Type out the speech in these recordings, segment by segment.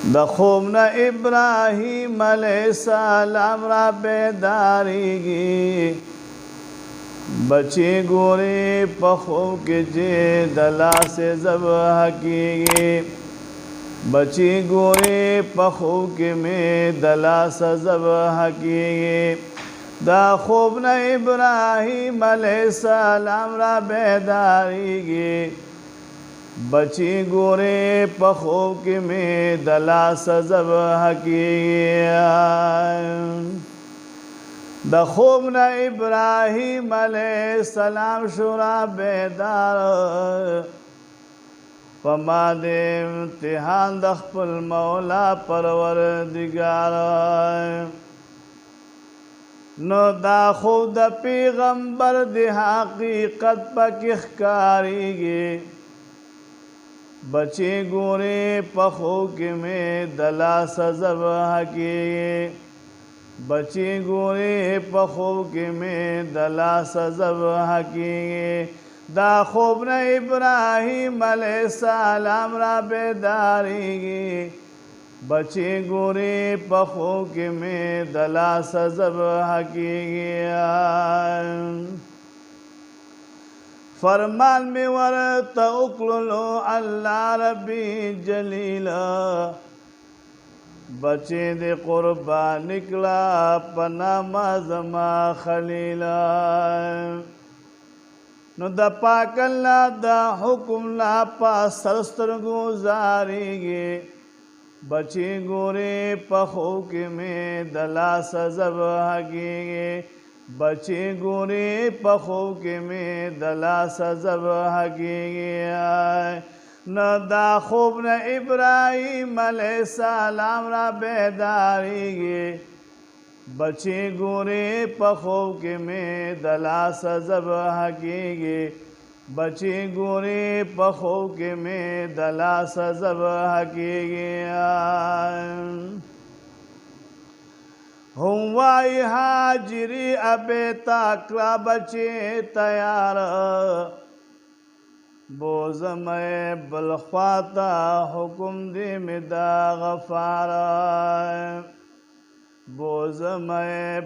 د خوب نه ابراهیم علیہ السلام را بیداریږي بچی ګوري په خوب کې چې د لاسې ذبح کېږي بچی ګوري په خوب کې مې د لاسه ذبح کېږي دا خوب نه ابراهیم علیہ السلام را بیداریږي بچی ګوري په خوب کې مې د لاسه ذبح کېږي د خوب نه ابراهیم علیہ السلام شورا بیدار په ما د امتحان د خپل مولا پروردګار نو دا خوب د پیغمبر د حقیقت پکې ښکارېږي بچی ګوري په خوب کې مې د لاسه ذبح کېږي بچی ګوري په خوب کې مې د لاسه ذبح کېږي دا خوب نه ابراهیم علیہ السلام را بیداریږي بچی ګوري په خوب کې مې د لاسه ذبح کېږي فرمان میں ورته وکړلو الله ربی جلیلا بچی دې قربان نکلا په نامه زما خلیلا نو د پاک الله د حکم لا په سر سترګو زاریږي بچی ګوري په خوب کې مې د لاسه ذبح کېږي بچی ګوري په خوب کې مې د لاسه ذبح کېږي نو دا خوب نه ابراهیم علیہ السلام را بیداریږي بچی ګوري په خوب کې مې د لاسه ذبح کېږي بچی ګوري په خوب کې مې د لاسه ذبح کېږي هم وای حاجری ابے تاکرا بچی تیار بوزم بلخواتا حکم دی می دا غفار بوزم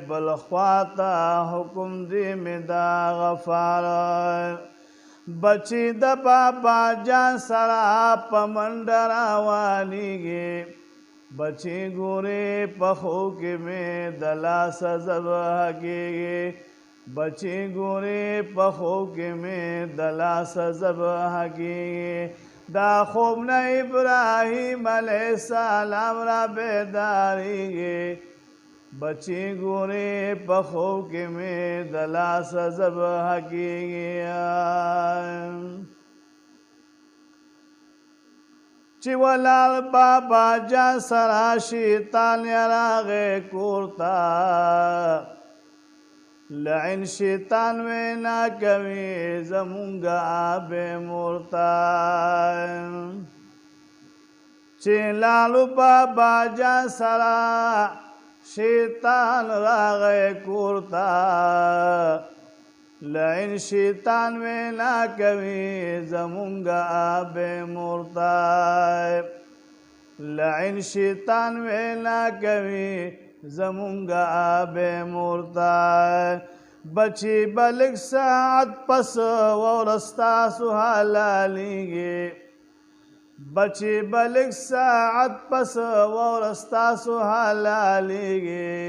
بلخواتا حکم دی می دا غفار بچی د بابا جان سرا پمنډ روانیږي بچی ګوري په خوب کې مې د لاسه ذبح کېږي بچی ګوري په خوب کې مې د لاسه ذبح کېږي دا خوب نه ابراهیم علیہ السلام را بیداریږي بچی ګوري په خوب کې مې د لاسه ذبح کېږي چې ولال بابا جان سرا شیطان راغې کورتا لعن شیطان وینا کوي زمونږه آب مورتا چې لالو بابا جان سرا شیطان راغې کورتا لعن شیطان وینا کوي زمونږه آب مورتا لعن شیطان وینا کوي زمونږه آب مورتا بچی بلک ساعت پس ورستا سحلالیږي بچی بلک ساعت پس ورستا سحلالیږي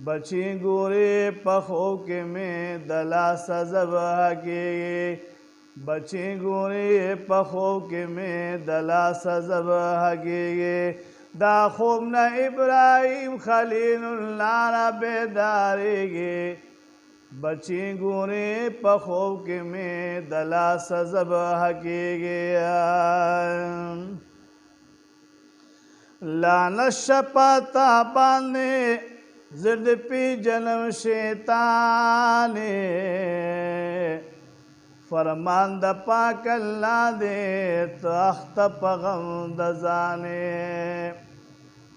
بچی ګوري په خوب کې مې د لاسه ذبح کېږي بچی ګوري په خوب کې مې د لاسه ذبح کېږي دا خوب نه ابراهیم خلیل الله را بیداریږي بچی ګوري په خوب کې مې د لاسه ذبح کېږي لعنت شپتا باندې زرد پی جنم شیطان فرمان د پاک الله دې تخت پغم د ځانه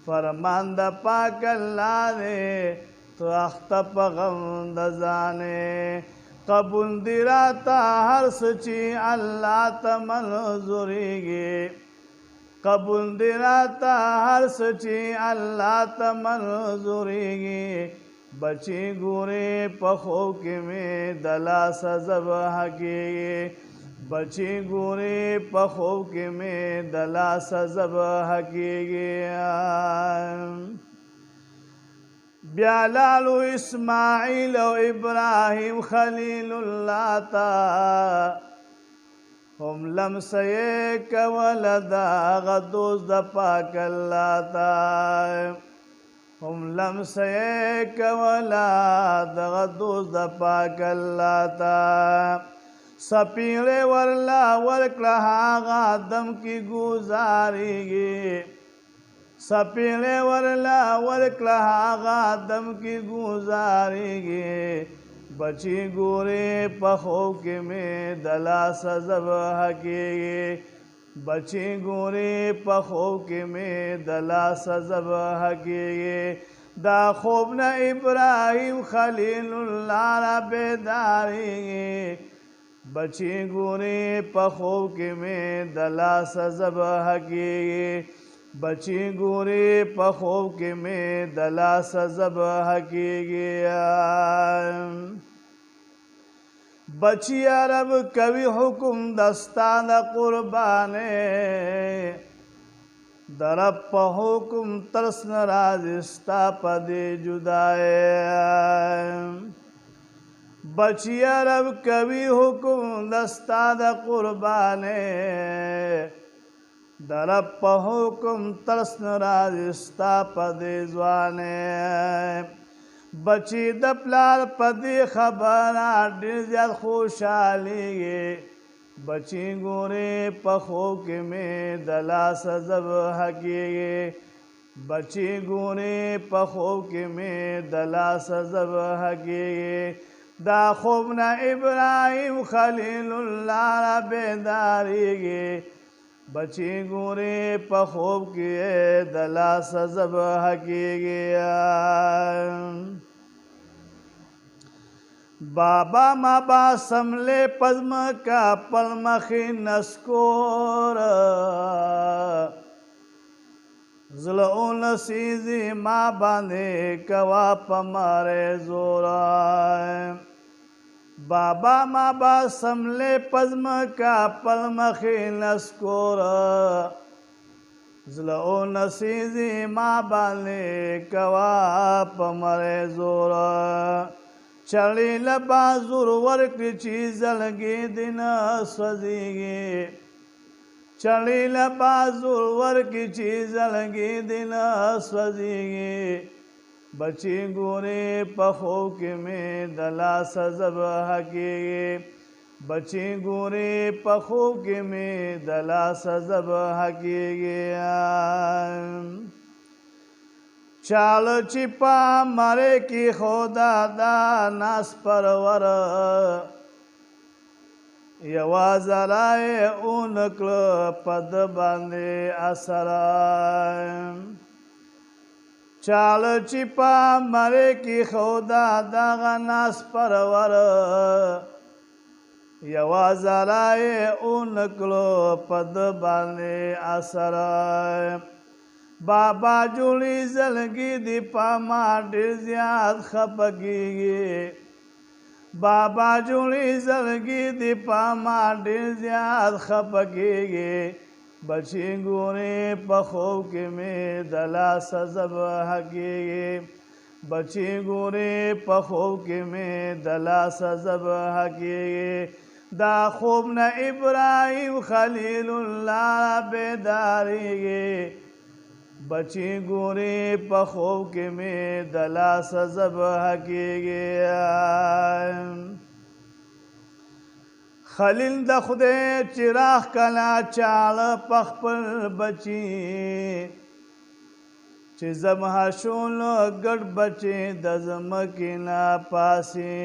فرمان د پاک الله دې تخت پغم د ځانه قبول دی راتا هر سچی الله ته منظورېږي قبول دی راتا هر سچی الله ته منظورېږي بچی ګورې په خوب کې مې د لاسه ذبح کېږي بچی ګورې په خوب کې مې د لاسه ذبح کېږي بیا لالو اسماعیل او ابراهیم خلیل الله تا هم لمسه کول دا غدوز د پاک الله تا هم لمسه کول دا غدوز د پاک الله تا سپیړې ورلا ورکړه هغه دم کې گزارېږي سپیړې ورلا ورکړه هغه دم کې گزارېږي بچی ګورې په خوب کې مې د لاسه ذبح کېږي بچی ګورې په خوب کې مې د لاسه ذبح کېږي دا خوب نه ابراهیم خلیل الله را بیدارېږي بچی ګورې په خوب کې مې د لاسه ذبح کېږي بچی ګورې په خوب کې مې د لاسه ذبح کېږي بچی عرب کوي حکم دستان قربانې درب په حکم ترس ناراض ستا په دې جدای بچی عرب کوي حکم دستان قربانې درب په حکم ترس ناراض ستا په دې ځوانې بچی د پلار په دې خبره ډېر زیات خوشحالېږي بچی ګورې په خوب کې مې د لاسه ذبح کېږي بچی ګورې په خوب کې مې د لاسه ذبح کېږي دا خوب نه ابراهیم خلیل الله را بیدارېږي بچی ګورې په خوب کې د لاسه ذبح کېږي بابا ما با سملې پزمکا پلمخې نسکور زلو نسیزي ما باندې کوا پماره زورا بابا ما با سملې پزمکا پلمخې نسکور زلو نسیزي ما باندې کوا پماره زورا چړې لبا زور ورکړي چې زلګې دین سوځيږي چړې لبا زور ورکړي چې زلګې دین سوځيږي بچی ګورې په خوب کې مې د لاسه ذبح کېږي بچی ګورې په خوب کې مې د لاسه ذبح کېږي چال چې په مړې کې خدا دا ناس پرور یوازې رای اونکړه پد باندې اثر چال چې په مړې کې خدا دا ناس پرور یوازې رای اونکړه پد باندې اثر بابا جوړی زلګي دی پاما ډېر زیات خپګيږي بابا جوړی زلګي دی پاما ډېر زیات خپګيږي بچی ګورې په خوب کې مې د لاسه ذبح کېږي بچی ګورې په خوب کې مې د لاسه ذبح کېږي دا خوب نه ابراهیم خلیل الله بیدارېږي بچی ګورې په خوب کې مې د لاسه ذبح کېږي خلیل د خدای چراغ کلا چاړه په خپل بچي چې زمه شول ګډ بچي د ځمکې نه پاسې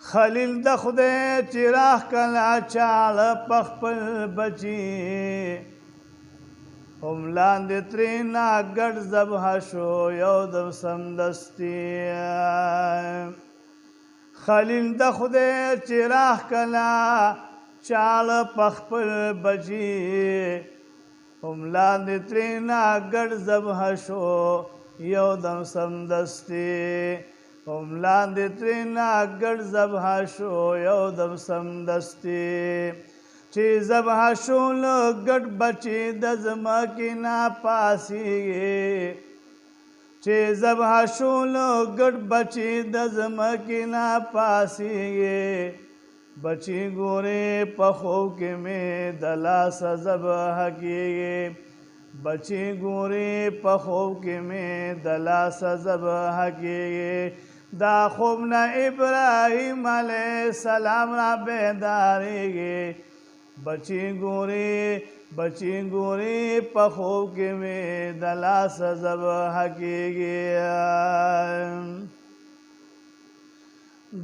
خلیل د خدای چراغ کلا چاړه په خپل بچي هم لاندې ترېنه ګډ ذبح شو یو دم سمدستي خلیل د خدای چراغ کلا چال پخپل بچی لاندې ترینا ګډ ذبح شو یو دم سمدستي لاندې ترینا ګډ ذبح شو یو دم سمدستي چې ذبح شو له ګډ بچي د ځمکې نه پاسېږي چې ذبح شو له ګډ بچي د ځمکې نه پاسېږي بچی ګورې په خوب کې مې د لاسه ذبح کېږي بچی ګورې په خوب کې مې د لاسه ذبح کېږي دا خوب نه ابراهیم علیه السلام را بیدارېږي بچی ګورې په خوب کې مې د لاسه ذبح کېږي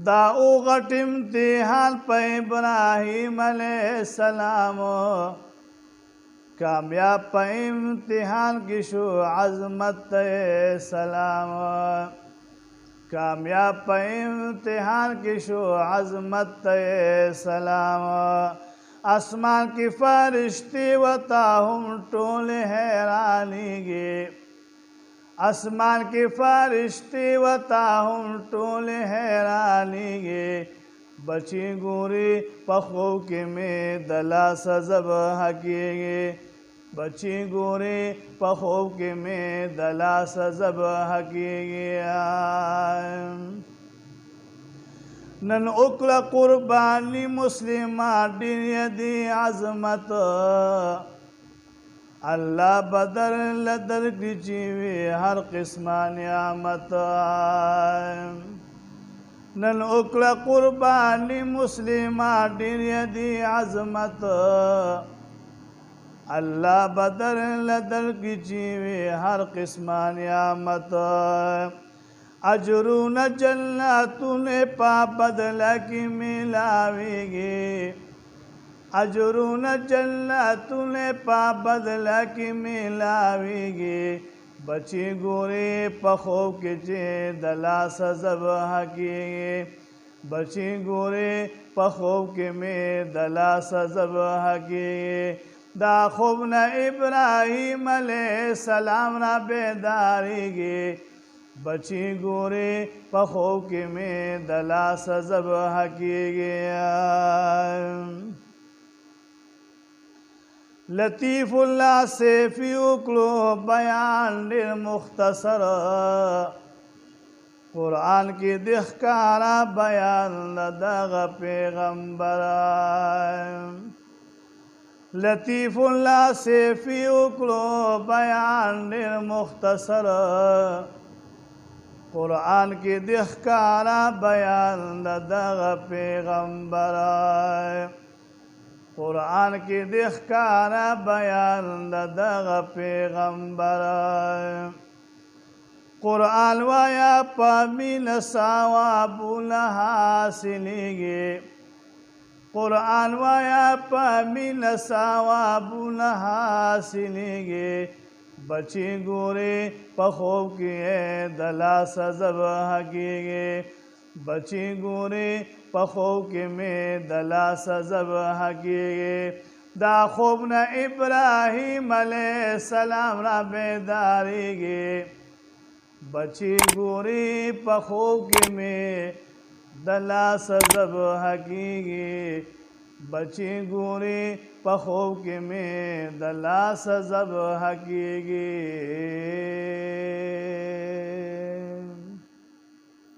دا او غټ امتحان په ابراهیم علیه السلام کامیاب په امتحان کې شو عظمت سلام کامیاب په امتحان کې شو عظمت سلام اسمان کې فرشتي وتا هم ټول حیرانېږي اسمان کې فرشتي وتا هم ټول حیرانېږي بچی ګورې په خوب کې مې د لاسه ذبح کېږي بچی ګورې په خوب کې مې د لاسه ذبح کېږي نن وکړه قرباني مسلمان ډېر دی عظمت الله بدر لدر کی چیوی ہر قسمہ نعمت نن اکلا قربانی مسلمہ ډیر دی عظمت الله بدر لدر کی چیوی ہر قسمہ نعمت اجرون جنتون پا بدلہ کی ملاویگی اجرون جنتون پا بدلہ کی ملاویگی بچی ګورې په خوب کې چې د لاسه ذبح کېږي بچی ګورې په خوب کې مې د لاسه ذبح کېږي دا خوب نه ابراهیم علیه السلام را بیدارېږي بچی ګورې په خوب کې مې د لاسه ذبح کېږي لطیف اللہ سیفی اکلو بیان ډیر مختصر قرآن کی دخکارا بیان دغه پیغمبر لطیف اللہ سیفی اکلو بیان ډیر مختصر قرآن کی دخکارا بیان دغه پیغمبر قرآن کی دخکارا بیان دغه پیغمبر قرآن وایا پامین ثوابونه حاصلېږي قرآن وایا پامین ثوابونه حاصلېږي بچی ګورې په خوب کې د لاسه ذبح کېږي بچی ګورې په خوب کې مې د لاسه ذبح کېږي دا خوب نه ابراهیم علیه السلام را بیدارېږي بچی ګورې په خوب کې مې د لاسه ذبح کېږي بچی ګورې په خوب کې مې د لاسه ذبح کېږي